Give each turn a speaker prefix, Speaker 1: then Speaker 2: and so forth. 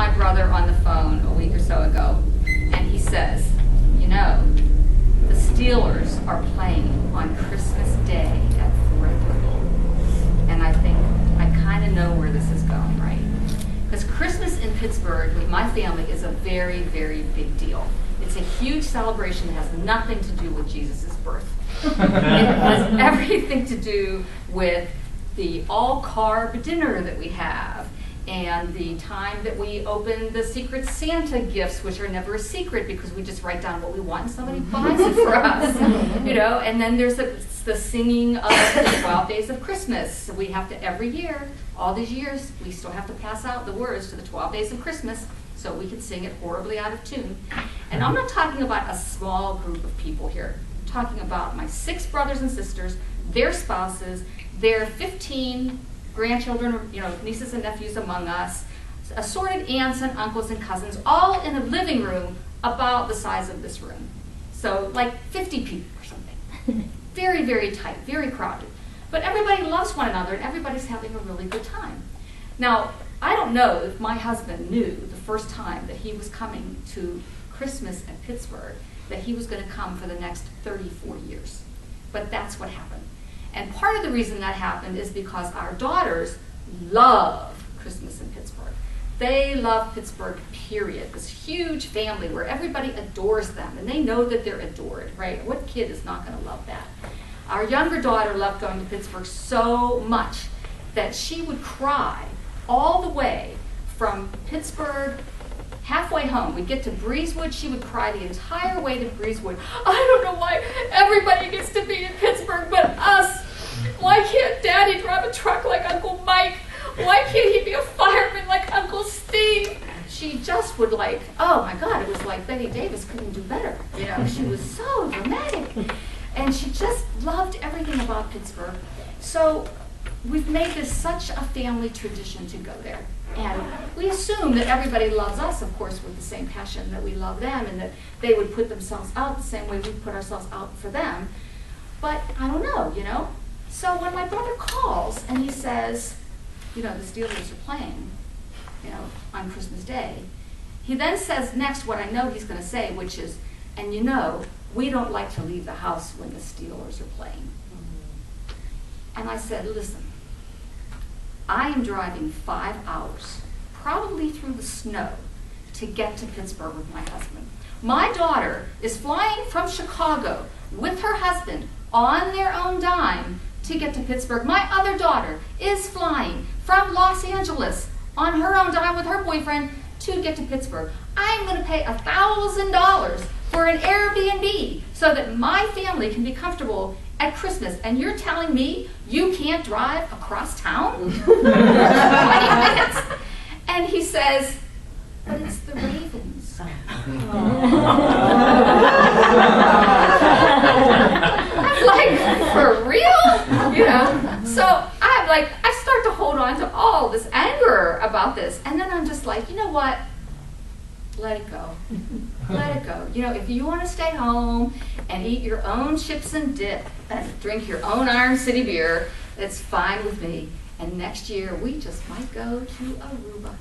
Speaker 1: my brother on the phone a week or so ago, and he says, you know, the Steelers are playing on Christmas Day at Threadneedle. And I think I kind of know where this is going, right? Because Christmas in Pittsburgh with my family is a very, very big deal. It's a huge celebration that has nothing to do with Jesus' birth. It has everything to do with the all-carb dinner that we have, and the time that we open the Secret Santa gifts, which are never a secret because we just write down what we want and somebody buys it for us, you know. And then there's the singing of the 12 Days of Christmas. We have to, every year, all these years, we still have to pass out the words to the 12 Days of Christmas so we can sing it horribly out of tune. And I'm not talking about a small group of people here. I'm talking about my 6 brothers and sisters, their spouses, their 15 grandchildren, you know, nieces and nephews among us, assorted aunts and uncles and cousins, all in a living room about the size of this room. So like 50 people or something. Very, very tight, very crowded. But everybody loves one another and everybody's having a really good time. Now, I don't know if my husband knew the first time that he was coming to Christmas at Pittsburgh that he was going to come for the next 34 years. But that's what happened. And part of the reason that happened is because our daughters love Christmas in Pittsburgh. They love Pittsburgh, period. This huge family where everybody adores them, and they know that they're adored, right? What kid is not going to love that? Our younger daughter loved going to Pittsburgh so much that she would cry all the way from Pittsburgh halfway home. We'd get to Breezewood, she would cry the entire way to Breezewood. I don't know why everybody gets to be in Pittsburgh but us. Why can't Daddy drive a truck like Uncle Mike? Why can't he be a fireman like Uncle Steve? She just would like, oh my God, it was like Betty Davis couldn't do better. You know, she was so dramatic. And she just loved everything about Pittsburgh. So we've made this such a family tradition to go there. And we assume that everybody loves us, of course, with the same passion that we love them, and that they would put themselves out the same way we put ourselves out for them. But I don't know, you know? So when my brother calls and he says, you know, the Steelers are playing, you know, on Christmas Day, he then says next what I know he's going to say, which is, and you know, we don't like to leave the house when the Steelers are playing. And I said, listen, I am driving 5 hours, probably through the snow, to get to Pittsburgh with my husband. My daughter is flying from Chicago with her husband on their own dime to get to Pittsburgh. My other daughter is flying from Los Angeles on her own dime with her boyfriend to get to Pittsburgh. I'm going to pay $1,000 for an Airbnb so that my family can be comfortable at Christmas, and you're telling me you can't drive across town? 20 minutes. And he says, but it's the Ravens. I'm like, for real? You know? So I'm like, I start to hold on to all this anger about this. And then I'm just like, you know what? Let it go. Let it go. You know, if you want to stay home and eat your own chips and dip and drink your own Iron City beer, it's fine with me. And next year, we just might go to Aruba.